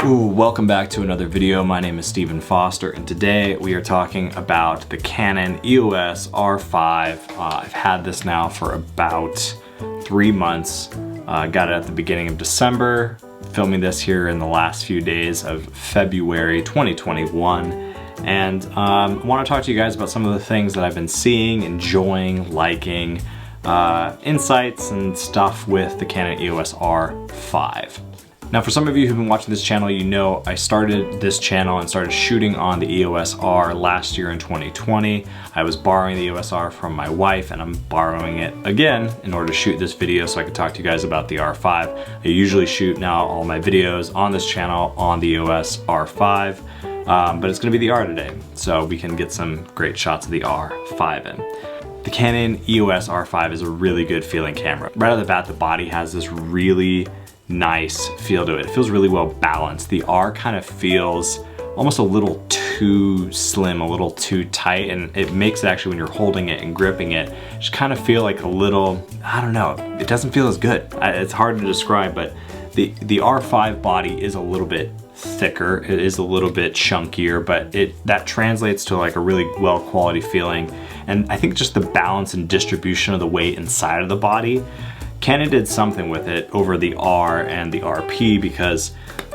Welcome back to another video. My name is Stephen Foster, and today we are talking about the Canon EOS R5. I've had this now for about 3 months. Got it at the beginning of December, filming this here in the last few days of February 2021. And I want to talk to you guys about some of the things that I've been seeing, enjoying, liking, insights and stuff with the Canon EOS R5. Now, for some of you who've been watching this channel, you know I started this channel and started shooting on the EOS R last year in 2020. I was borrowing the EOS R from my wife, and I'm borrowing it again in order to shoot this video so I could talk to you guys about the R5. I usually shoot now all my videos on this channel on the EOS R5, but it's gonna be the R today, so we can get some great shots of the R5 in. The Canon EOS R5 is a really good feeling camera. Right out of the bat, the body has this really nice feel to it. It feels really well balanced. The R kind of feels almost a little too slim, a little too tight, and it makes it actually, when you're holding it and gripping it, just kind of feel like a little, I don't know, it doesn't feel as good. It's hard to describe, but the R5 body is a little bit thicker. It is a little bit chunkier, but that translates to like a really well quality feeling. And I think just the balance and distribution of the weight inside of the body, Canon did something with it over the R and the RP, because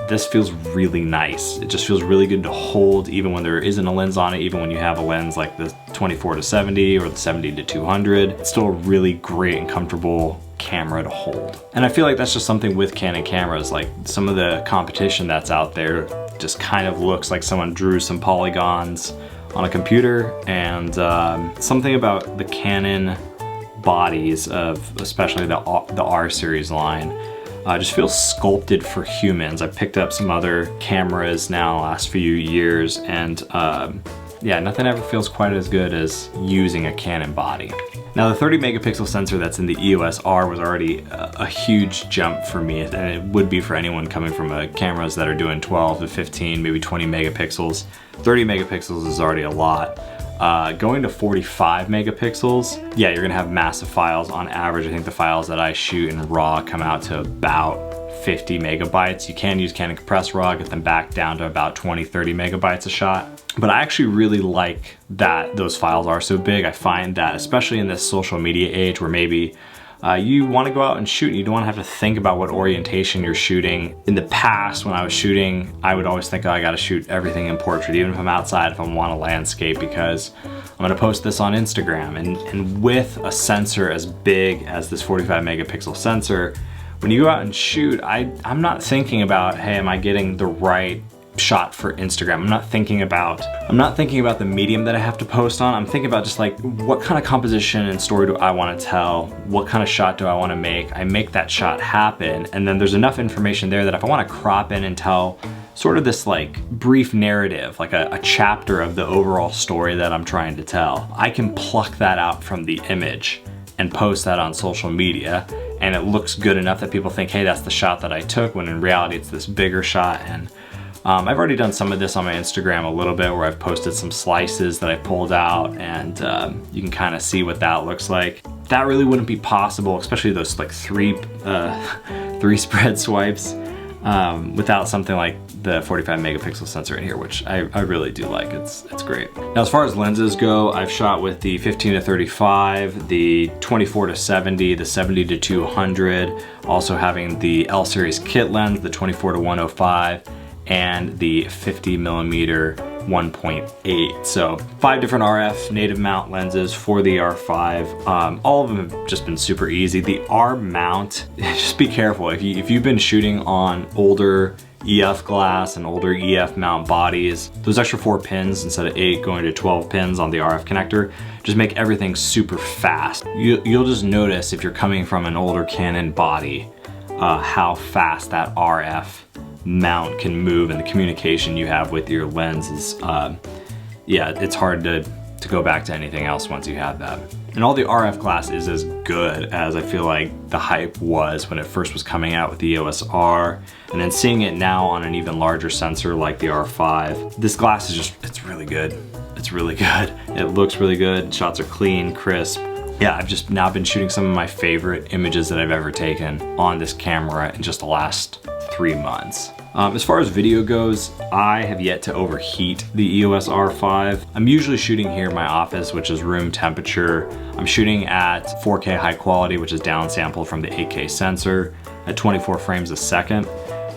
this feels really nice. It just feels really good to hold even when there isn't a lens on it, even when you have a lens like the 24-70 or the 70-200. It's still a really great and comfortable camera to hold. And I feel like that's just something with Canon cameras. Like, some of the competition that's out there just kind of looks like someone drew some polygons on a computer, and something about the Canon bodies of especially the R series line just feels sculpted for humans. I've picked up some other cameras now last few years, and yeah, nothing ever feels quite as good as using a Canon body. Now, the 30 megapixel sensor that's in the EOS R was already a huge jump for me, and it would be for anyone coming from cameras that are doing 12 to 15, maybe 20 megapixels. 30 megapixels is already a lot. Going to 45 megapixels, yeah, you're gonna have massive files. On average, I think the files that I shoot in RAW come out to about 50 megabytes. You can use Canon Compress RAW, get them back down to about 20-30 megabytes a shot. But I actually really like that those files are so big. I find that, especially in this social media age where maybe you want to go out and shoot and you don't want to have to think about what orientation you're shooting. In the past, when I was shooting, I would always think, oh, I got to shoot everything in portrait, even if I'm outside, if I want a landscape, because I'm going to post this on Instagram. And with a sensor as big as this 45 megapixel sensor, when you go out and shoot, I'm not thinking about, hey, am I getting the right shot for Instagram? I'm not thinking about the medium that I have to post on. I'm thinking about just like, what kind of composition and story do I want to tell? What kind of shot do I want to make? I make that shot happen, and then there's enough information there that if I want to crop in and tell sort of this like brief narrative, like a chapter of the overall story that I'm trying to tell, I can pluck that out from the image and post that on social media, and it looks good enough that people think, hey, that's the shot that I took, when in reality it's this bigger shot. And I've already done some of this on my Instagram a little bit, where I've posted some slices that I pulled out, and you can kind of see what that looks like. That really wouldn't be possible, especially those like three spread swipes, without something like the 45 megapixel sensor in here, which I really do like. It's great. Now, as far as lenses go, I've shot with the 15-35, the 24-70, the 70-200, also having the L series kit lens, the 24-105, and the 50 millimeter 1.8. So 5 different RF native mount lenses for the R5. All of them have just been super easy. The R mount, just be careful. If you've been shooting on older EF glass and older EF mount bodies, those extra 4 pins instead of 8 going to 12 pins on the RF connector just make everything super fast. You'll just notice, if you're coming from an older Canon body, how fast that RF mount can move, and the communication you have with your lens is, yeah, it's hard to go back to anything else once you have that. And all the RF glass is as good as I feel like the hype was when it first was coming out with the EOS R, and then seeing it now on an even larger sensor like the R5. This glass is just, it's really good. It's really good. It looks really good. Shots are clean, crisp. Yeah, I've just now been shooting some of my favorite images that I've ever taken on this camera in just the last 3 months. As far as video goes, I have yet to overheat the EOS R5. I'm usually shooting here in my office, which is room temperature. I'm shooting at 4K high quality, which is downsampled from the 8K sensor at 24 frames a second.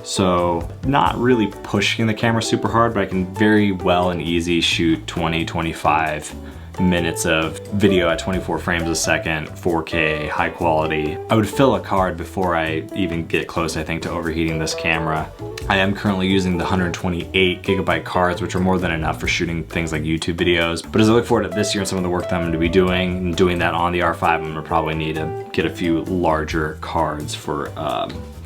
So not really pushing the camera super hard, but I can very well and easy shoot 20-25 minutes of video at 24 frames a second, 4K, high quality. I would fill a card before I even get close, I think, to overheating this camera. I am currently using the 128 gigabyte cards, which are more than enough for shooting things like YouTube videos. But as I look forward to this year and some of the work that I'm going to be doing, and doing that on the R5, I'm going to probably need to get a few larger cards for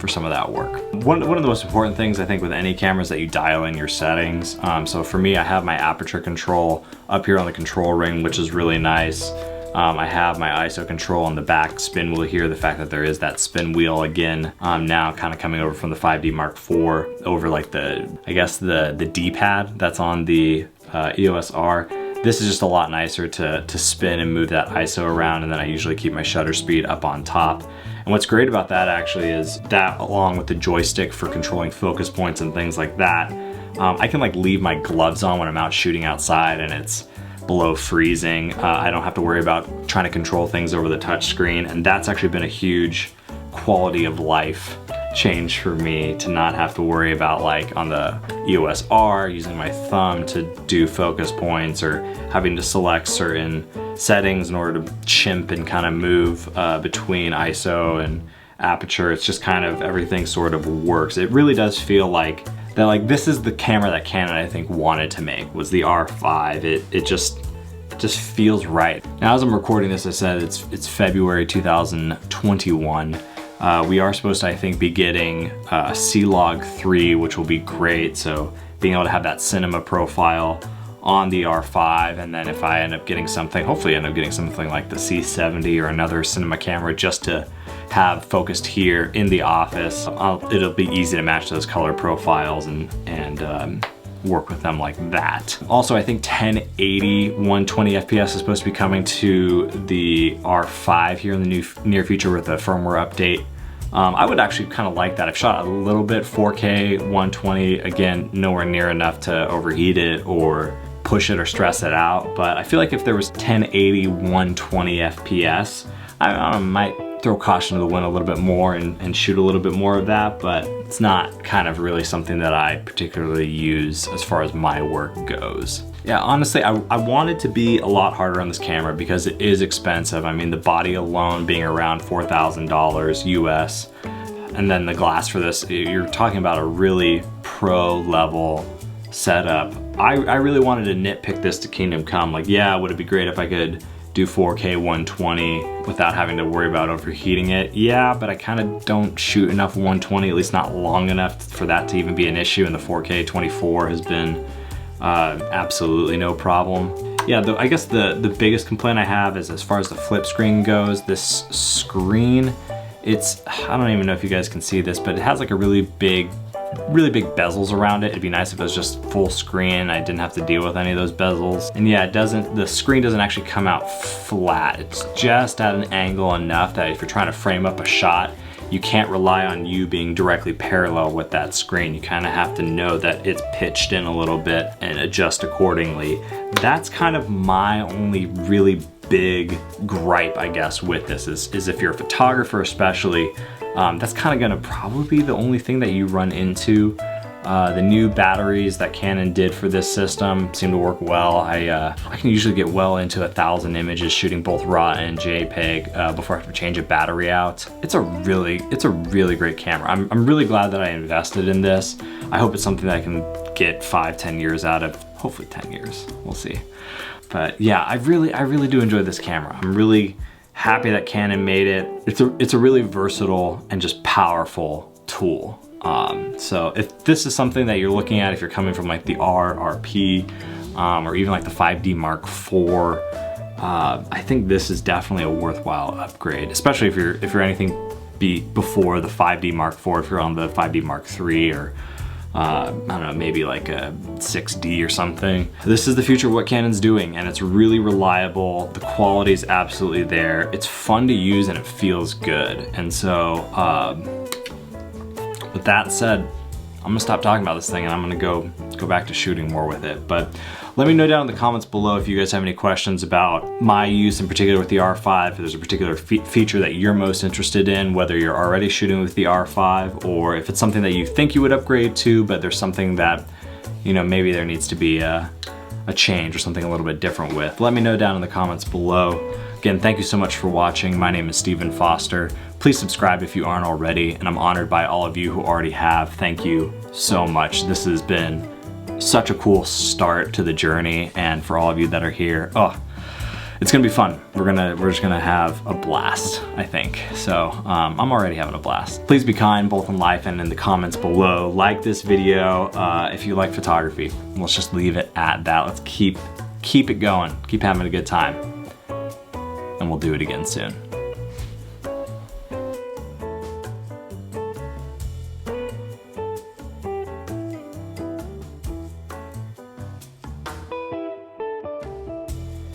some of that work. One of the most important things I think with any camera is that you dial in your settings. So for me, I have my aperture control up here on the control ring, which is really nice. I have my ISO control on the back spin wheel here. The fact that there is that spin wheel again, now kind of coming over from the 5D Mark IV over like I guess the D-pad that's on the EOS R. This is just a lot nicer to spin and move that ISO around, and then I usually keep my shutter speed up on top. And what's great about that actually is that, along with the joystick for controlling focus points and things like that, I can like leave my gloves on when I'm out shooting outside and it's below freezing. I don't have to worry about trying to control things over the touch screen, and that's actually been a huge quality of life change for me, to not have to worry about, like on the EOS R, using my thumb to do focus points or having to select certain settings in order to chimp and kind of move between ISO and aperture. It's just kind of, everything sort of works. It really does feel like that, like this is the camera that Canon, I think, wanted to make, was the R5. It just feels right. Now, as I'm recording this, I said it's February 2021. We are supposed to, I think, be getting C-Log 3, which will be great. So being able to have that cinema profile on the R5, and then if I end up getting something, hopefully I end up getting something like the C70 or another cinema camera just to have focused here in the office, it'll be easy to match those color profiles and work with them like that. Also, I think 1080 120 FPS is supposed to be coming to the R5 here in the near future with a firmware update. I would actually kind of like that. I've shot a little bit 4K 120, again, nowhere near enough to overheat it or push it or stress it out, but I feel like if there was 1080 120 FPS, I might throw caution to the wind a little bit more and shoot a little bit more of that, but it's not kind of really something that I particularly use as far as my work goes. Yeah, honestly, I wanted to be a lot harder on this camera because it is expensive. I mean, the body alone being around $4,000 US, and then the glass for this, you're talking about a really pro level setup. I really wanted to nitpick this to Kingdom Come. Like, yeah, would it be great if I could do 4K 120 without having to worry about overheating it? Yeah, but I kind of don't shoot enough 120, at least not long enough for that to even be an issue, and the 4K 24 has been absolutely no problem. Yeah, I guess the biggest complaint I have is as far as the flip screen goes. This screen, I don't even know if you guys can see this, but it has like a really big bezels around it. It'd be nice if it was just full screen. I didn't have to deal with any of those bezels. And yeah, the screen doesn't actually come out flat. It's just at an angle enough that if you're trying to frame up a shot, you can't rely on you being directly parallel with that screen. You kind of have to know that it's pitched in a little bit and adjust accordingly. That's kind of my only really big gripe, I guess, with this is if you're a photographer especially, that's kind of gonna probably be the only thing that you run into. The new batteries that Canon did for this system seem to work well. I can usually get well into 1,000 images shooting both RAW and JPEG before I have to change a battery out. It's a really great camera. I'm really glad that I invested in this. I hope it's something that I can get 5-10 years out of. Hopefully 10 years, we'll see. But yeah, I really do enjoy this camera. I'm really happy that Canon made it. It's a really versatile and just powerful tool. So if this is something that you're looking at, if you're coming from like the RP, or even like the 5D Mark IV, I think this is definitely a worthwhile upgrade, especially if you're anything before the 5D Mark IV, if you're on the 5D Mark III, or I don't know, maybe like a 6D or something. This is the future of what Canon's doing, and it's really reliable. The quality is absolutely there. It's fun to use and it feels good. And so, with that said, gonna stop talking about this thing and I'm gonna go back to shooting more with it. But let me know down in the comments below if you guys have any questions about my use in particular with the R5, if there's a particular feature that you're most interested in, whether you're already shooting with the R5 or if it's something that you think you would upgrade to, but there's something that, you know, maybe there needs to be a change or something a little bit different with. Let me know down in the comments below. Again, thank you so much for watching. My name is Stephen Foster. Please subscribe if you aren't already, and I'm honored by all of you who already have. Thank you so much. This has been such a cool start to the journey, and for all of you that are here, oh, it's gonna be fun. We're just gonna have a blast, I think. So I'm already having a blast. Please be kind, both in life and in the comments below. Like this video if you like photography. Let's just leave it at that. Let's keep it going. Keep having a good time. And we'll do it again soon.